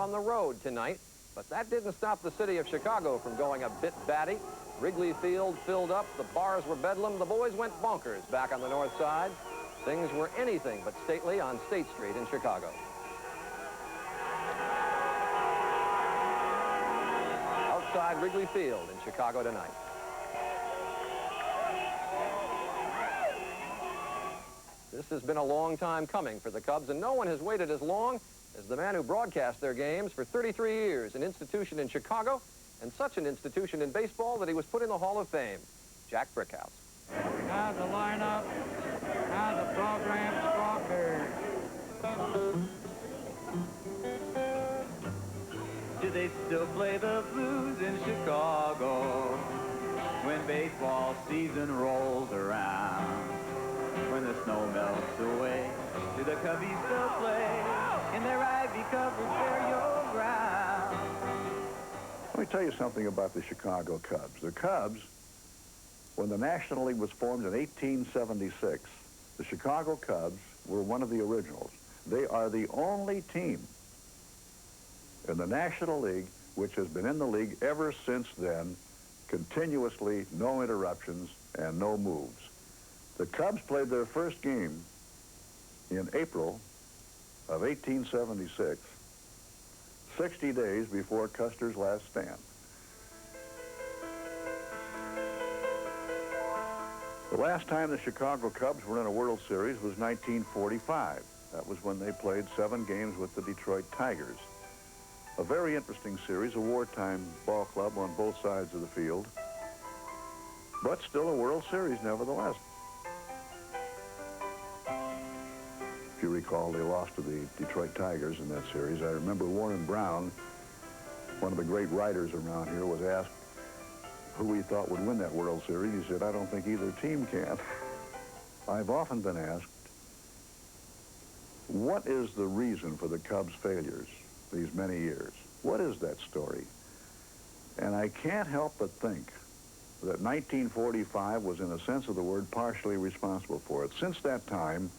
on the road tonight, but that didn't stop the city of Chicago from going a bit batty. Wrigley Field filled up, the bars were bedlam, the boys went bonkers back on the north side. Things were anything but stately on State Street in Chicago. Outside Wrigley Field in Chicago tonight. This has been a long time coming for the Cubs, and no one has waited as long as the man who broadcast their games for 33 years, an institution in Chicago, and such an institution in baseball that he was put in the Hall of Fame, Jack Brickhouse. Now the lineup, now the program stalker. Do they still play the blues in Chicago when baseball season rolls around? When the snow melts away, do the Cubbies still play in their ivy-covered burial ground? Let me tell you something about the Chicago Cubs. The Cubs, when the National League was formed in 1876, the Chicago Cubs were one of the originals. They are the only team in the National League which has been in the league ever since then, continuously, no interruptions and no moves. The Cubs played their first game in April of 1876, 60 days before Custer's last stand. The last time the Chicago Cubs were in a World Series was 1945. That was when they played 7 games with the Detroit Tigers. A very interesting series, a wartime ball club on both sides of the field, but still a World Series nevertheless. If you recall, they lost to the Detroit Tigers in that series. I remember Warren Brown, one of the great writers around here, was asked who he thought would win that World Series. He said, "I don't think either team can." I've often been asked, what is the reason for the Cubs' failures these many years? What is that story? And I can't help but think that 1945 was, in a sense of the word, partially responsible for it. Since that time,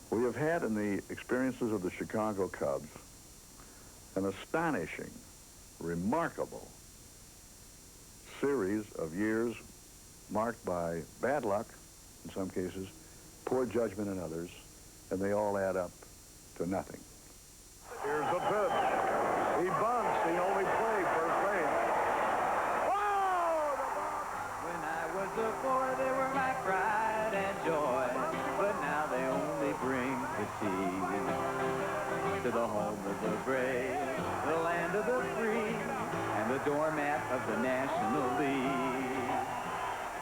we have had in the experiences of the Chicago Cubs an astonishing, remarkable series of years marked by bad luck in some cases, poor judgment in others, and they all add up to nothing. Here's the pitch. He bunts. He only played first base. When I was a boy, they were my pride and joy, but now they only bring fatigue to the home of the brave, the land of the free, and the doormat of the National League.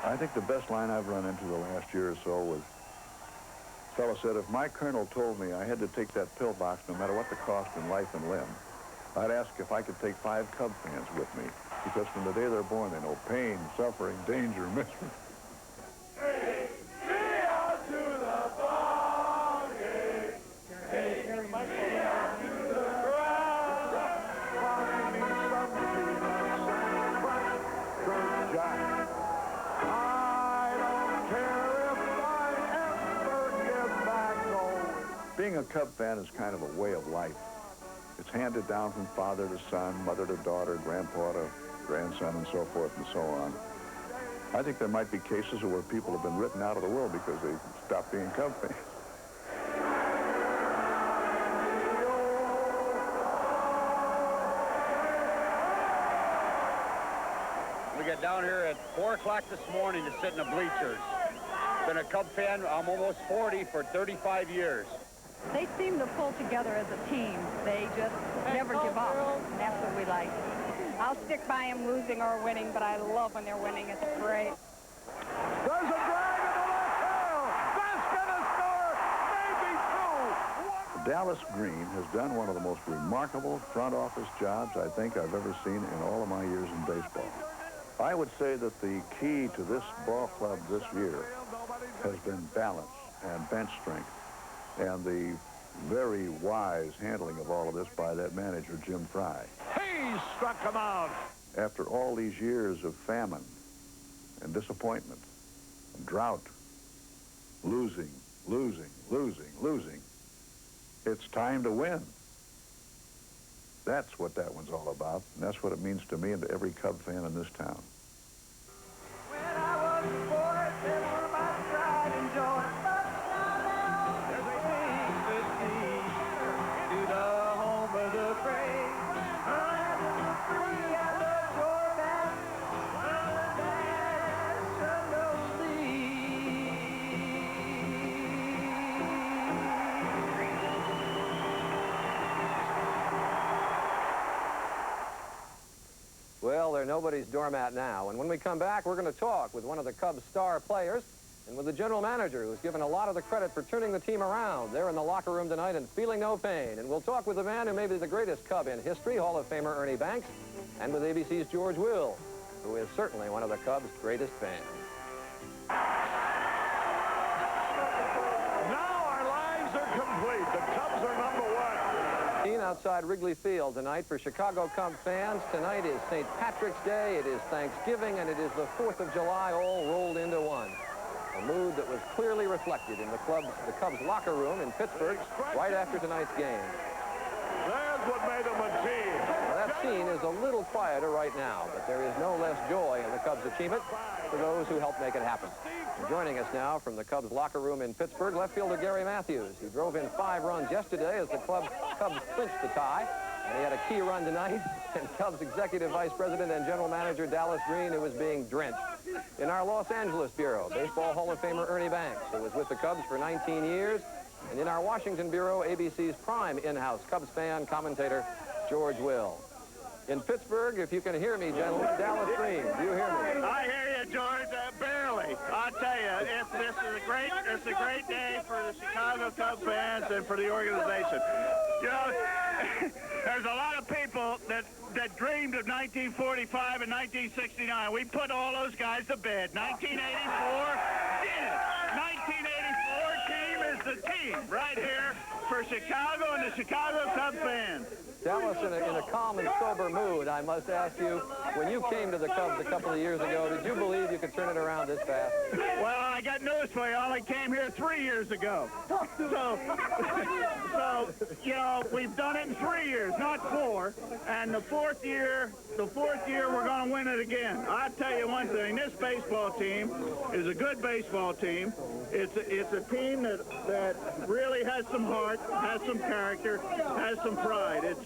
I think the best line I've run into the last year or so was, a fellow said, if my colonel told me I had to take that pillbox no matter what the cost in life and limb, I'd ask if I could take 5 Cub fans with me, because from the day they're born, they know pain, suffering, danger, misery. Being a Cub fan is kind of a way of life. It's handed down from father to son, mother to daughter, grandpa to grandson, and so forth and so on. I think there might be cases where people have been written out of the world because they stopped being Cub fans. We got down here at 4 o'clock this morning to sit in the bleachers. Been a Cub fan, I'm almost 40, for 35 years. They seem to pull together as a team. They just never give up. And that's what we like. I'll stick by them losing or winning, but I love when they're winning. It's great. There's a drive in the left field. That's gonna score. Maybe 2. Dallas Green has done one of the most remarkable front office jobs I think I've ever seen in all of my years in baseball. I would say that the key to this ball club this year has been balance and bench strength, and the very wise handling of all of this by that manager, Jim Fry. He struck him out. After all these years of famine and disappointment and drought, losing, it's time to win. That's what that one's all about, and that's what it means to me and to every Cub fan in this town. When I was a boy, they were my pride and joy. But now there's a thing to see to the home of the brave. Land of the free and the Jordan of the National League. Well, they're nobody's doormat now. And when we come back, we're going to talk with one of the Cubs' star players and with the general manager who's given a lot of the credit for turning the team around. They're in the locker room tonight and feeling no pain. And we'll talk with the man who may be the greatest Cub in history, Hall of Famer Ernie Banks, and with ABC's George Will, who is certainly one of the Cubs' greatest fans. Now our lives are complete. The Cubs are number 1. Outside Wrigley Field tonight for Chicago Cubs fans. Tonight is St. Patrick's Day, it is Thanksgiving, and it is the 4th of July all rolled into one. A mood that was clearly reflected in the Cubs locker room in Pittsburgh right after tonight's game. There's what made them a team. Now, that scene is a little quieter right now, but there is no less joy in the Cubs' achievement for those who helped make it happen. And joining us now from the Cubs locker room in Pittsburgh, left fielder Gary Matthews. He drove in 5 runs yesterday as the Cubs clinched the tie, and he had a key run tonight. And Cubs executive vice president and general manager Dallas Green, who was being drenched. In our Los Angeles bureau, Baseball Hall of Famer Ernie Banks, who was with the Cubs for 19 years. And in our Washington bureau, ABC's prime in-house Cubs fan commentator, George Will. In Pittsburgh, if you can hear me, gentlemen, Dallas Green, do you hear me? I hear you, George. Barely. I'll tell you, it's a great day for the Chicago Cubs fans and for the organization. You know, there's a lot of people that dreamed of 1945 and 1969. We put all those guys to bed. 1984 did it. 1984 team is the team right here for Chicago and the Chicago Cubs fans. Dallas, in a calm and sober mood, I must ask you, when you came to the Cubs a couple of years ago, did you believe you could turn it around this fast? Well, I got news for you. I only came here 3 years ago. So, you know, we've done it in 3 years, not 4. And the fourth year, we're going to win it again. I'll tell you one thing. This baseball team is a good baseball team. It's a team that really has some heart, has some character, has some pride. It's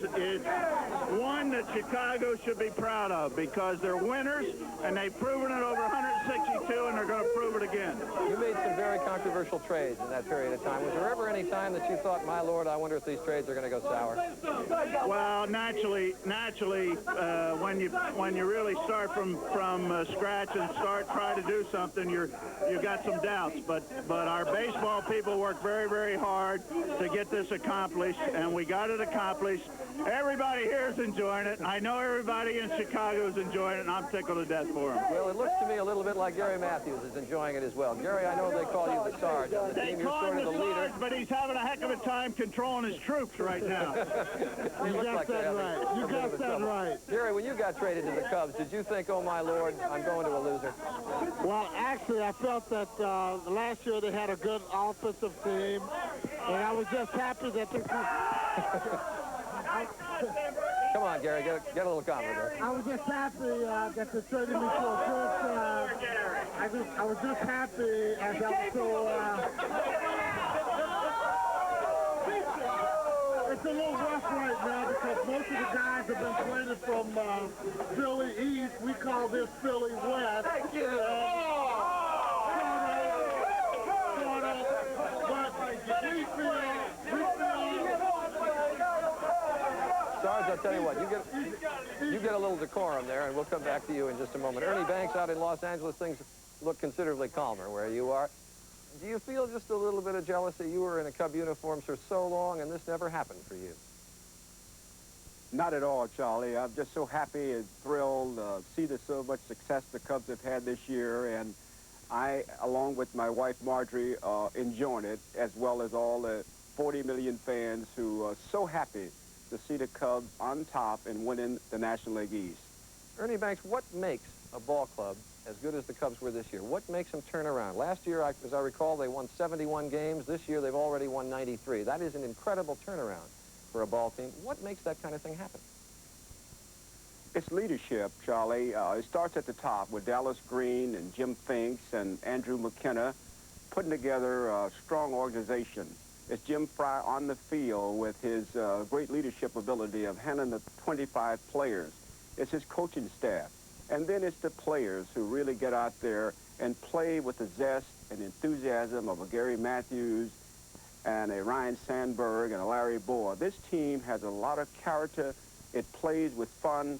one that Chicago should be proud of because they're winners, and they've proven it over 162, and they're going to prove it again. You made some very controversial trades in that period of time. Was there ever any time that you thought, my Lord, I wonder if these trades are going to go sour? Well, naturally, when you really start from scratch and try to do something, you got some doubts. But our baseball people worked very, very hard to get this accomplished, and we got it accomplished. Everybody here is enjoying it. I know everybody in Chicago is enjoying it, and I'm tickled to death for them. Well, it looks to me a little bit like Gary Matthews is enjoying it as well. Gary, I know they call you the Sarge on the team. You're sort of the leader. But he's having a heck of a time controlling his troops right now. You got that right. You got that right. Gary, when you got traded to the Cubs, did you think, oh, my Lord, I'm going to a loser? Well, actually, I felt that last year they had a good offensive team, and I was just happy that they Come on, Gary, get a little confident there. I was just happy that they traded me for a good. I was just happy as I was so. It's a little rough right now because most of the guys have been traded from Philly East. We call this Philly West. Thank you. Sarge, I'll tell you what, you get a little decorum there, and we'll come back to you in just a moment. Ernie Banks out in Los Angeles, things look considerably calmer where you are. Do you feel just a little bit of jealousy? You were in a Cub uniform for so long, and this never happened for you. Not at all, Charlie. I'm just so happy and thrilled to see so much success the Cubs have had this year, and I, along with my wife Marjorie, enjoying it, as well as all the 40 million fans who are so happy to see the Cubs on top and winning the National League East. Ernie Banks, what makes a ball club as good as the Cubs were this year? What makes them turn around? Last year, as I recall, they won 71 games. This year, they've already won 93. That is an incredible turnaround. for a ball team. What makes that kind of thing happen? It's leadership, Charlie. It starts at the top with Dallas Green and Jim Finks and Andrew McKenna putting together a strong organization. It's Jim Fry on the field with his great leadership ability of handling the 25 players. It's his coaching staff. And then it's the players who really get out there and play with the zest and enthusiasm of a Gary Matthews and a Ryan Sandberg and a Larry Bohr. This team has a lot of character. It plays with fun.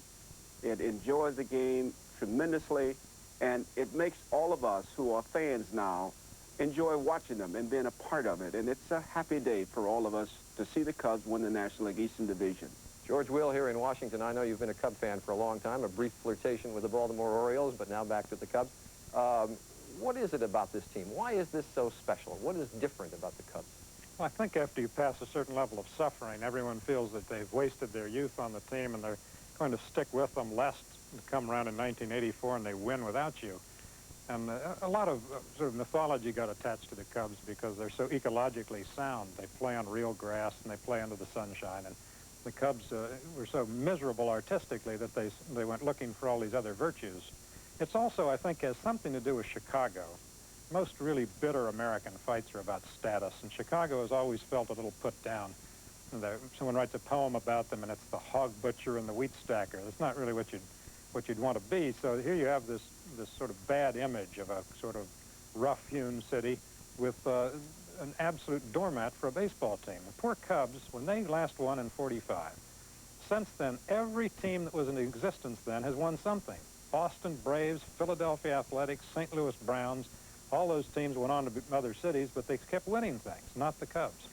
It enjoys the game tremendously, and it makes all of us who are fans now enjoy watching them and being a part of it. And it's a happy day for all of us to see the Cubs win the National League Eastern Division. George Will here in Washington. I know you've been a Cub fan for a long time, a brief flirtation with the Baltimore Orioles, but now back to the Cubs. What is it about this team? Why is this so special? What is different about the Cubs? Well, I think after you pass a certain level of suffering, everyone feels that they've wasted their youth on the team and they're going to stick with them lest come around in 1984 and they win without you. And a lot of sort of mythology got attached to the Cubs because they're so ecologically sound. They play on real grass and they play under the sunshine. And the Cubs were so miserable artistically that they went looking for all these other virtues. It's also, I think, has something to do with Chicago. Most really bitter American fights are about status, and Chicago has always felt a little put down. Someone writes a poem about them, and it's the hog butcher and the wheat stacker. That's not really what you'd want to be. So here you have this sort of bad image of a sort of rough-hewn city with an absolute doormat for a baseball team. The poor Cubs, when they last won in '45, since then, every team that was in existence then has won something. Boston Braves, Philadelphia Athletics, St. Louis Browns, all those teams went on to other cities, but they kept winning things, not the Cubs.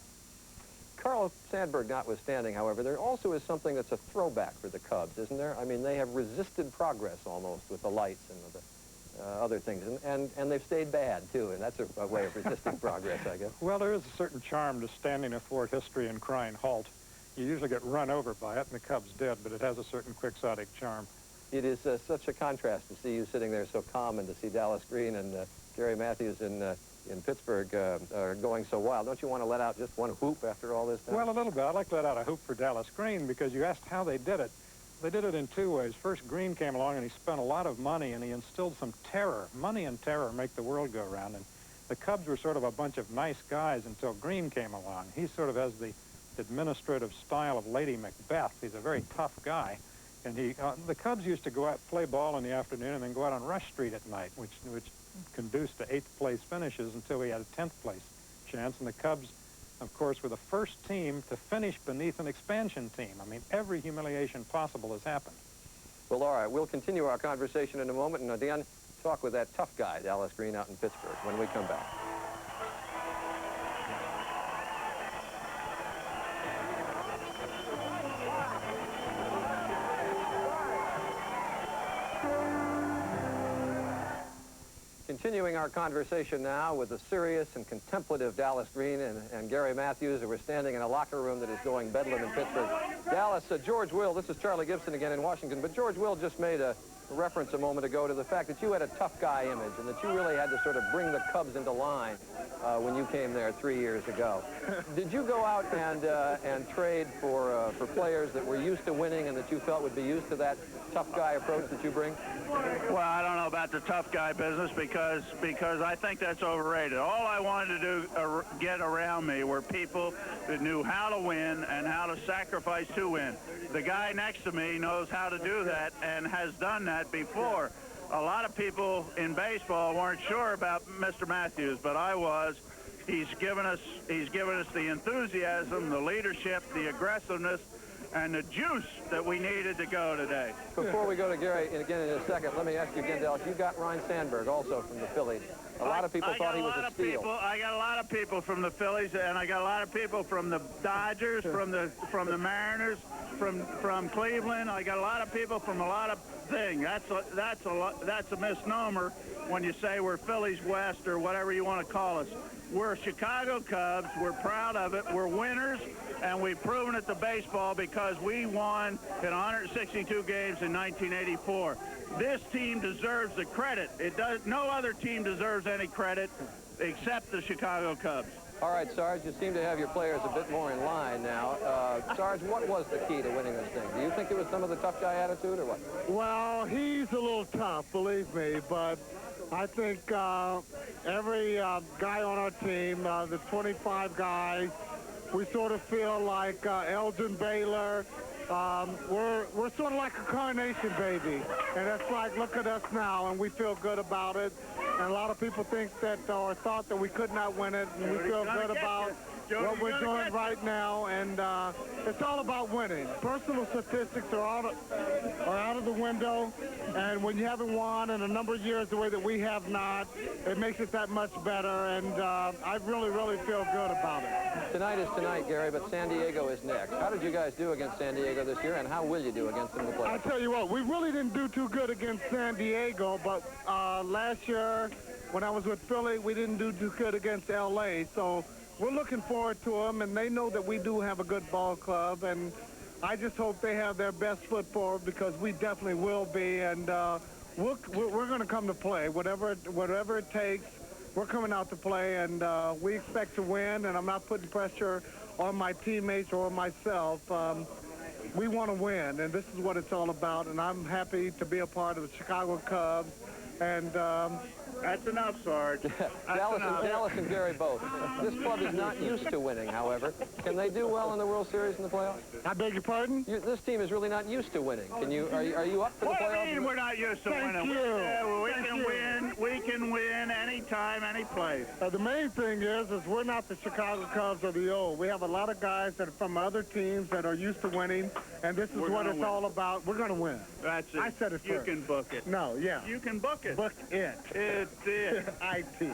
Carl Sandberg notwithstanding, however, there also is something that's a throwback for the Cubs, isn't there? I mean, they have resisted progress almost with the lights and the other things, and they've stayed bad, too, and that's a way of resisting progress, I guess. Well, there is a certain charm to standing athwart history and crying halt. You usually get run over by it, and the Cubs did, but it has a certain quixotic charm. It is such a contrast to see you sitting there so calm and to see Dallas Green and Gary Matthews in Pittsburgh going so wild. Don't you want to let out just one whoop after all this time? Well, a little bit. I'd like to let out a hoop for Dallas Green because you asked how they did it. They did it in two ways. First, Green came along and he spent a lot of money and he instilled some terror. Money and terror make the world go round. And the Cubs were sort of a bunch of nice guys until Green came along. He sort of has the administrative style of Lady Macbeth. He's a very tough guy. And the Cubs used to go out, play ball in the afternoon, and then go out on Rush Street at night, which conduced to 8th place finishes until we had a 10th place chance. And the Cubs, of course, were the first team to finish beneath an expansion team. I mean, every humiliation possible has happened. Well, all right, we'll continue our conversation in a moment, and Dan, talk with that tough guy, Dallas Green, out in Pittsburgh, when we come back. Continuing our conversation now with the serious and contemplative Dallas Green and Gary Matthews, who are standing in a locker room that is going bedlam in Pittsburgh. Dallas, George Will, this is Charlie Gibson again in Washington, but George Will just made a reference a moment ago to the fact that you had a tough guy image and that you really had to sort of bring the Cubs into line when you came there 3 years ago. Did you go out and trade for players that were used to winning and that you felt would be used to that tough guy approach that you bring? Well, I don't know about the tough guy business because I think that's overrated. All I wanted to do, get around me were people that knew how to win and how to sacrifice to win. The guy next to me knows how to do that and has done that before. A lot of people in baseball weren't sure about Mr. Matthews, but I was. He's given us the enthusiasm, the leadership, the aggressiveness, and the juice that we needed to go today. Before we go to Gary again in a second, let me ask you again, Dallas, you got Ryan Sandberg also from the Phillies. A lot of people thought he was a steal. I got a lot of people from the Phillies, and I got a lot of people from the Dodgers, from the Mariners, from Cleveland. I got a lot of people from a lot of things. That's a misnomer when you say we're Phillies West or whatever you want to call us. We're Chicago Cubs. We're proud of it. We're winners, and we've proven it to baseball because we won in 162 games in 1984. This team deserves the credit. No other team deserves any credit except the Chicago Cubs. All right, Sarge, you seem to have your players a bit more in line now. Sarge, what was the key to winning this thing? Do you think it was some of the tough guy attitude or what? Well, he's a little tough, believe me, but I think every guy on our team, the 25 guys, we sort of feel like Elgin Baylor. We're sort of like a carnation baby, and it's like, look at us now, and we feel good about it. And a lot of people think that or thought that we could not win it, and we feel good about what we're doing right now, and it's all about winning. Personal statistics are out of the window, and when you haven't won in a number of years the way that we have not, it makes it that much better, and I really, really feel good about it. Tonight is tonight, Gary, but San Diego is next. How did you guys do against San Diego this year, and how will you do against them in the playoffs? I tell you what, we really didn't do too good against San Diego, but last year when I was with Philly, we didn't do too good against L.A., so we're looking forward to them, and they know that we do have a good ball club, and I just hope they have their best foot forward because we definitely will be, and we're going to come to play. Whatever it takes, we're coming out to play, and we expect to win, and I'm not putting pressure on my teammates or myself. We want to win, and this is what it's all about, and I'm happy to be a part of the Chicago Cubs, and that's enough, Sarge. Dallas and Gary both. This club is not used to winning, however. Can they do well in the World Series in the playoffs? I beg your pardon? This team is really not used to winning. Are you up for the playoffs? What do you mean we're not used to winning? We can win anytime, any place. The main thing is we're not the Chicago Cubs of the old. We have a lot of guys that are from other teams that are used to winning, and this is what it's all about. We're going to win. That's it. I said it first. You can book it. No, yeah. You can book it. Book it. It's it. I-T.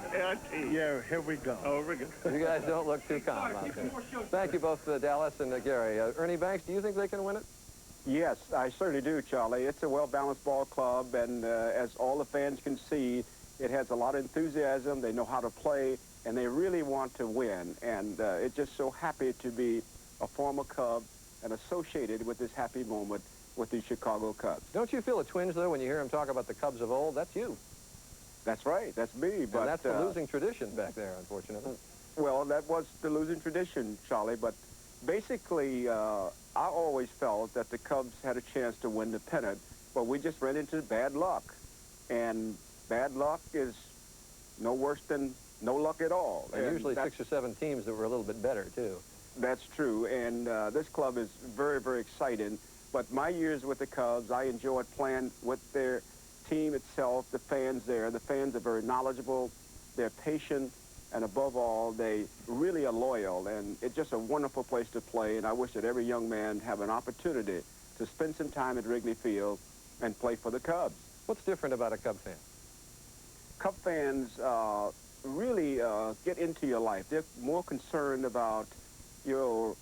Yeah, here we go. Over we go. You guys don't look too calm out there. Thank you both, Dallas and Gary. Ernie Banks, do you think they can win it? Yes, I certainly do, Charlie. It's a well-balanced ball club, and as all the fans can see, it has a lot of enthusiasm. They know how to play, and they really want to win. And it's just so happy to be a former Cub and associated with this happy moment with the Chicago Cubs. Don't you feel a twinge, though, when you hear him talk about the Cubs of old? That's you. That's right. That's me. But and that's the losing tradition back there, unfortunately. Well, that was the losing tradition, Charlie. But basically, I always felt that the Cubs had a chance to win the pennant, but we just ran into bad luck. And bad luck is no worse than no luck at all. And usually 6 or 7 teams that were a little bit better, too. That's true. And this club is very, very exciting. But my years with the Cubs, I enjoyed playing with their team itself, the fans there. The fans are very knowledgeable, they're patient, and above all, they really are loyal. And it's just a wonderful place to play, and I wish that every young man have an opportunity to spend some time at Wrigley Field and play for the Cubs. What's different about a Cub fan? Cub fans really get into your life. They're more concerned about your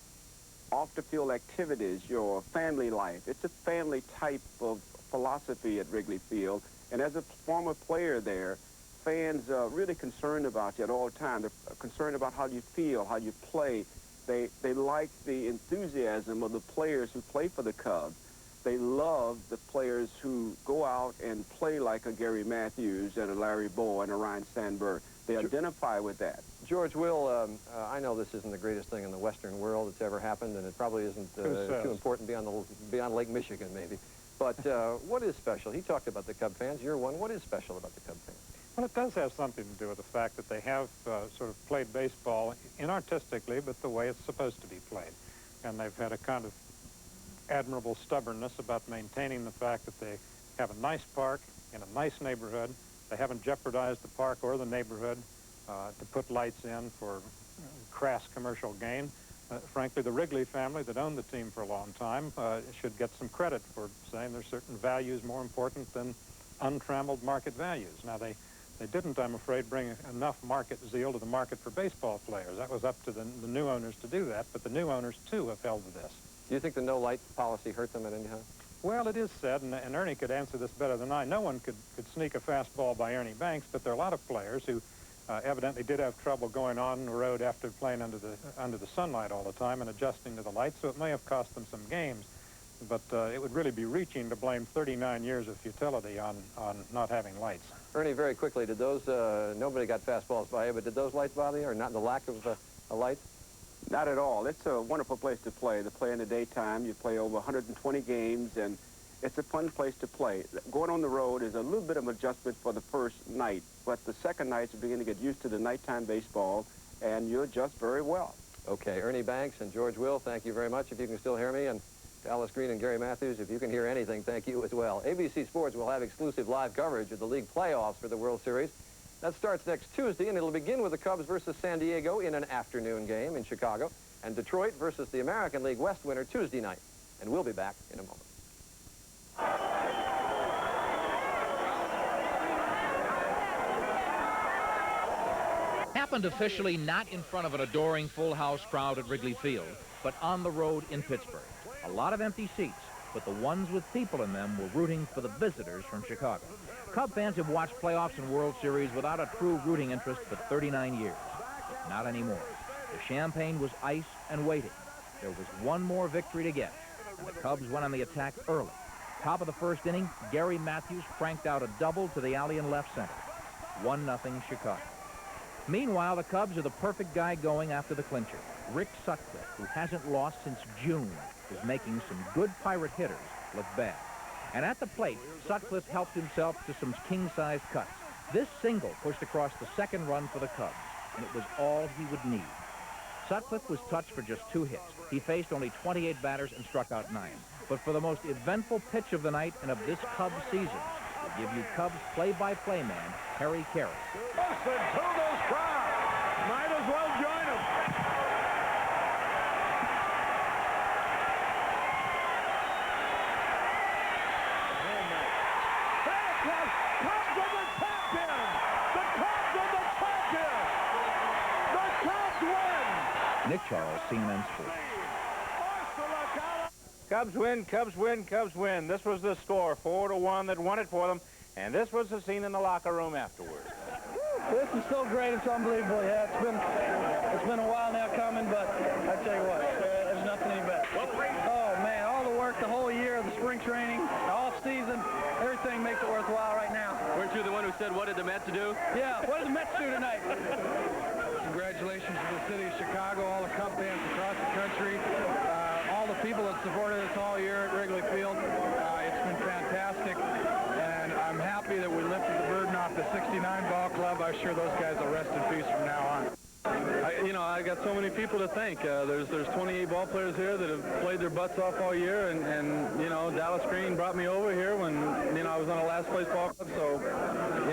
off-the-field activities, your family life. It's a family type of philosophy at Wrigley Field, and as a former player there, fans are really concerned about you at all times. They're concerned about how you feel, how you play. They like the enthusiasm of the players who play for the Cubs. They love the players who go out and play like a Gary Matthews and a Larry Bowa and a Ryan Sandberg. They identify with that. George Will, I know this isn't the greatest thing in the Western world that's ever happened, and it probably isn't too important beyond Lake Michigan, maybe. But what is special? He talked about the Cub fans. You're one. What is special about the Cub fans? Well, it does have something to do with the fact that they have sort of played baseball inartistically, but the way it's supposed to be played. And they've had a kind of admirable stubbornness about maintaining the fact that they have a nice park in a nice neighborhood. They haven't jeopardized the park or the neighborhood to put lights in for crass commercial gain. Frankly, the Wrigley family that owned the team for a long time should get some credit for saying there's certain values more important than untrammeled market values. Now, they didn't, I'm afraid, bring enough market zeal to the market for baseball players. That was up to the new owners to do that, but the new owners, too, have held to this. Do you think the no-light policy hurt them at any time? Well, it is said, and Ernie could answer this better than I, no one could sneak a fastball by Ernie Banks, but there are a lot of players who evidently did have trouble going on the road after playing under the sunlight all the time and adjusting to the light, so it may have cost them some games. But it would really be reaching to blame 39 years of futility on not having lights. Ernie, very quickly, did those, nobody got fastballs by you, but did those lights bother you, or not the lack of a light? Not at all. It's a wonderful place to play in the daytime. You play over 120 games, and it's a fun place to play. Going on the road is a little bit of adjustment for the first night, but the second night you begin to get used to the nighttime baseball, and you adjust very well. Okay, Ernie Banks and George Will, thank you very much, if you can still hear me, and Dallas Green and Gary Matthews, if you can hear anything, thank you as well. ABC Sports will have exclusive live coverage of the league playoffs for the World Series. That starts next Tuesday, and it'll begin with the Cubs versus San Diego in an afternoon game in Chicago, and Detroit versus the American League West winner Tuesday night. And we'll be back in a moment. Happened officially not in front of an adoring full house crowd at Wrigley Field, but on the road in Pittsburgh. A lot of empty seats, but the ones with people in them were rooting for the visitors from Chicago. Cub fans have watched playoffs and World Series without a true rooting interest for 39 years. But not anymore. The champagne was iced and waiting. There was one more victory to get, and the Cubs went on the attack early. Top of the first inning, Gary Matthews cranked out a double to the alley in left center. 1-0 Chicago. Meanwhile, the Cubs are the perfect guy going after the clincher. Rick Sutcliffe, who hasn't lost since June, is making some good Pirate hitters look bad. And at the plate, Sutcliffe helped himself to some king-size cuts. This single pushed across the second run for the Cubs, and it was all he would need. Sutcliffe was touched for just 2 hits. He faced only 28 batters and struck out 9. But for the most eventful pitch of the night and of this Cubs season, we'll give you Cubs play-by-play man, Harry Carey. Listen to those crowds. Might as well join them. Cubs are the champion! The Cubs are the champion! The Cubs win! Nick Charles, CNN Sports. Cubs win, Cubs win, Cubs win. This was the score, 4-1 that won it for them, and this was the scene in the locker room afterwards. This is so great, it's unbelievable. Yeah, it's been a while now coming, but I tell you what, there's nothing any better. Oh man, all the work, the whole year, the spring training, the off season, everything makes it worthwhile right now. Weren't you the one who said, what did the Mets do? Yeah, what did the Mets do tonight? Congratulations to the city of Chicago, all the Cub fans across the country, all the people that supported us all year at Wrigley Field. It's been fantastic, and I'm happy that we lifted the burden off the 69 ball club. I'm sure those guys will rest in peace from now on. I got so many people to thank. There's 28 ball players here that have played their butts off all year, and Dallas Green brought me over here when, I was on a last place ball club, so,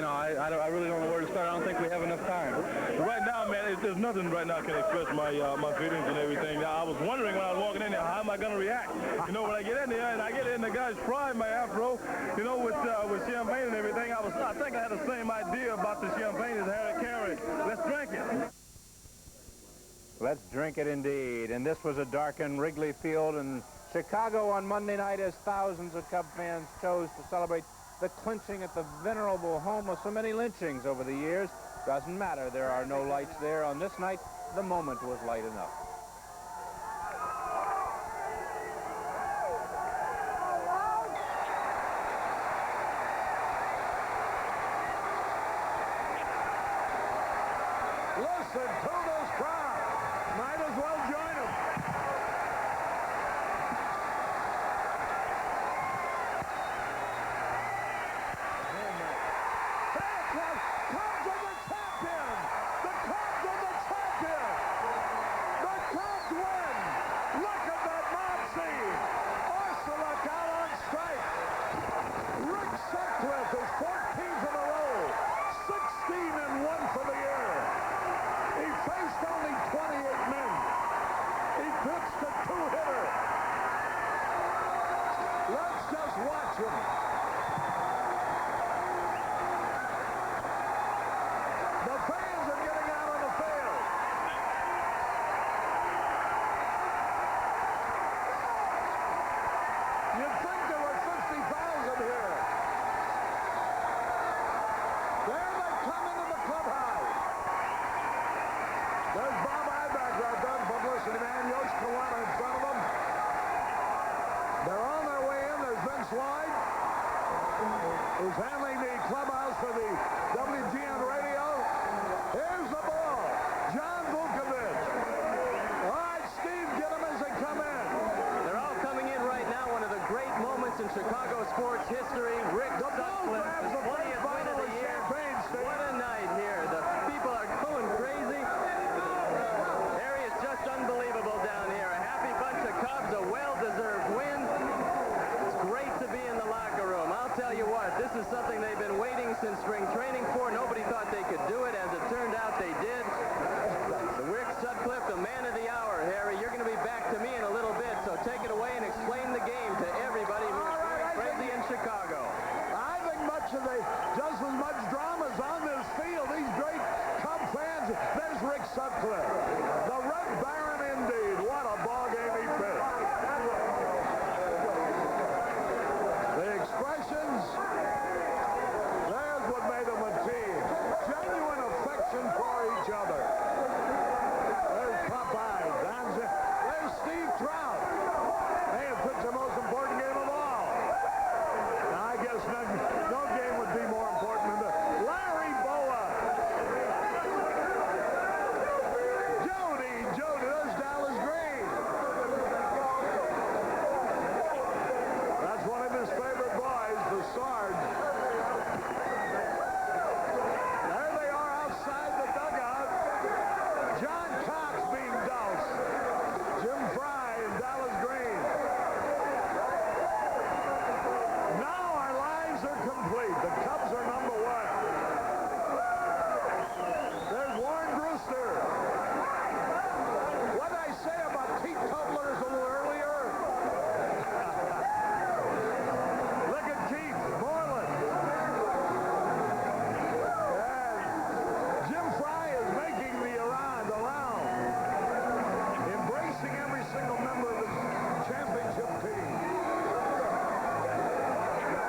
I really don't know where to start. I don't think we have enough time. Right now, man, there's nothing right now can express my feelings and everything. Now, I was wondering when I was walking in there, how am I going to react? When I get in there and I get in the guy's pride, my afro, with champagne and everything, I think I had the same idea about the champagne as Harry Carey. Let's drink it. Let's drink it indeed. And this was a darkened Wrigley Field in Chicago on Monday night as thousands of Cub fans chose to celebrate the clinching at the venerable home of so many lynchings over the years. Doesn't matter, there are no lights there. On this night, the moment was light enough. Listen to those crowds. Might as well join them. Cubs are the champion! The Cubs are the champion! The Cubs win! Look at that mob scene! Ursula got on strike. Rick Sutcliffe is 14th in a row. 16-1 for the year. He faced only 28 men. He pitched a 2-hitter. Let's just watch him. The fans are getting out on the field. You'd think there were 50,000 here. There they come into the clubhouse. There's Bob Ibach right there, publicity man, Yosh Kawana in front of them. They're on their way in. There's Vince Lloyd, who's handling the clubhouse for the WGN radio. Here's the ball. John Vukovich. in Chicago sports historay. Rick Sutcliffe, his 20th win of the year. What a night here. The people are going crazy. Harry, it's just unbelievable down here. A happy bunch of Cubs, a well-deserved win. It's great to be in the locker room. I'll tell you what, this is something they've been waiting since spring training for. Nobody thought they could do it. As it turned out, they did. So Rick Sutcliffe, the man of the hour. Harry, you're going to be back to me in a little bit, so take it away and explain the game to everybody who's going crazy in Chicago. I think just as much drama is on this field. These great Cub fans. There's Rick Sutcliffe. The Red Baron indeed. What a ball game he pitched. The expressions, there's what made them a team. Genuine affection for each other. There's Popeye. There's Steve Trout. They have pitched the most important game of all. Now, I guess no game would be more important than the Larry Boa. Jody, there's Dallas Green. That's one of his favorite boys, the Sarge. There they are outside the dugout. John Cox being doused. Jim Fry and Dallas Green. Now our lines are complete. The Cubs are number one. There's Warren Brewster. What did I say about teetotalers a little earlier? Look at Keith Moreland. And Jim Fry is making the round, embracing every single member of his championship team.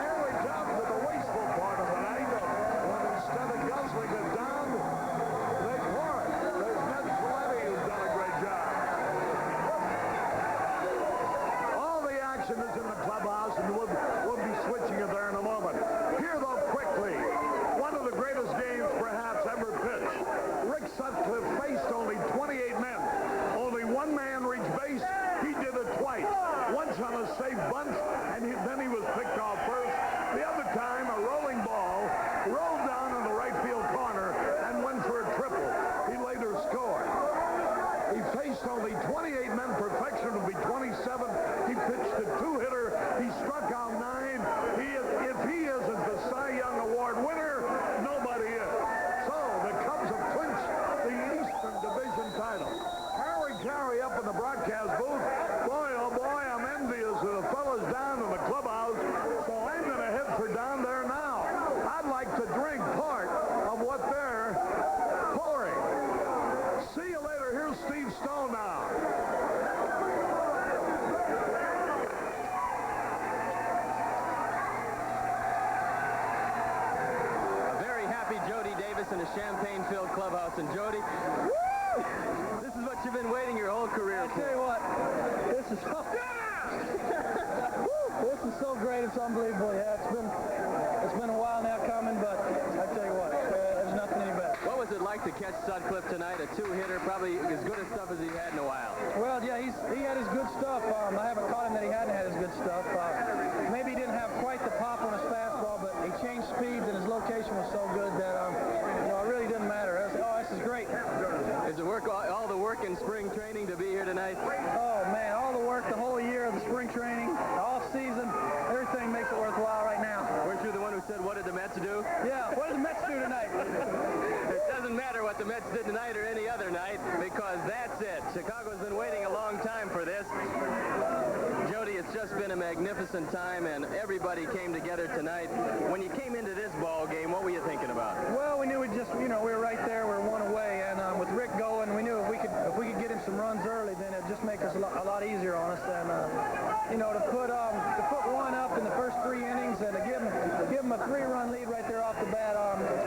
Here we come to the wasteful part of the night, when instead of guzzling it down, they pour it. There's Ned Coletti, who's done a great job. All the action is in the clubhouse, and we'll be switching it there in a moment. Here, though, quickly, one of the greatest games perhaps ever pitched. Rick Sutcliffe faced only 28 men. Only one man reached base. He did it twice. Once on a safe bunt, and then he was picked off first. The other time, a rolling ball rolled down in the right field corner and went for a triple. He later scored. He faced only 28 men. Perfection would be 27. He pitched a two-hitter. He struck out 9. If he isn't the Cy Young Award winner, nobody is. So the Cubs have clinched the Eastern Division title. Harry Carey up in the broadcast booth. Boy, oh boy, I'm envious of the fellas down in the clubhouse. So I'm going to head for down there now. I'd like to drink part of what they're pouring. See you later. Here's Steve Stone now. A very happy Jody Davis in a champagne-filled clubhouse. And Jody, woo! This is what you've been waiting your whole career for. I tell you what, this is so, this is so great. It's unbelievable. Yeah, it's been a while now coming, but I tell you what, there's nothing any better. What was it like to catch Sutcliffe tonight? A two-hitter, probably as good a stuff as he had in a while. Well, yeah, he had his good stuff. I haven't caught him that he hadn't had his good stuff. Maybe he didn't have quite the pop on his fastball, but he changed speeds and his location was so good that it really didn't matter. This is great. Is it all the work in spring training to be here tonight? Oh man, all the work, the whole year of the spring training, the off season, everything makes it worthwhile right now. Weren't you the one who said, what did the Mets do? Yeah, what did the Mets do tonight? It doesn't matter what the Mets did tonight or any other night, because that's it. Chicago's been waiting a long time for this. Jody, it's just been a magnificent time, and everybody came together tonight. When you came into this ball game, what were you thinking about? Well, we knew we were right there. We were one away, and with Rick going, we knew if we could get him some runs early, then it'd just make us a lot easier on us. And to put one up in the first 3 innings and to give him a 3-run lead right there off the bat,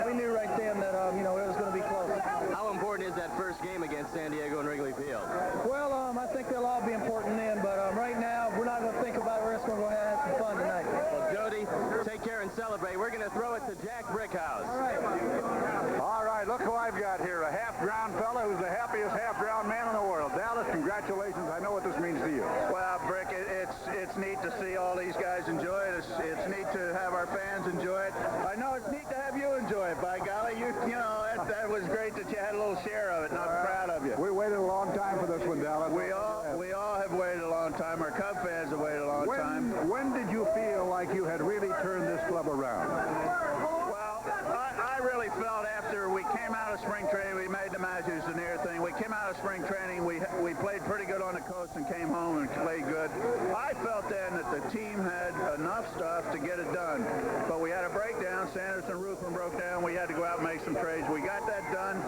we knew right then that it was going to be close. How important is that first game against San Diego and Wrigley Field? Well, I think they'll all be important then, but right now we're not going to think about it. We're just going to go ahead and have some fun tonight. Well, Jody, take care and celebrate. We're going to throw it to Jack Brickhouse. All right, look who I've got here, a half-drowned fella who's the happiest half-drowned man in the world. Dallas, congratulations. I know what this means to you. Well, Brick, it's neat to see all these guys enjoy time. Our Cub fans have waited a long time. When did you feel like you had really turned this club around? Well, I really felt after we came out of spring training, we made the Matthews and everything. We came out of spring training, we played pretty good on the coast and came home and played good. I felt then that the team had enough stuff to get it done. But we had a breakdown. Sanders and Ruthven broke down. We had to go out and make some trades. We got that done.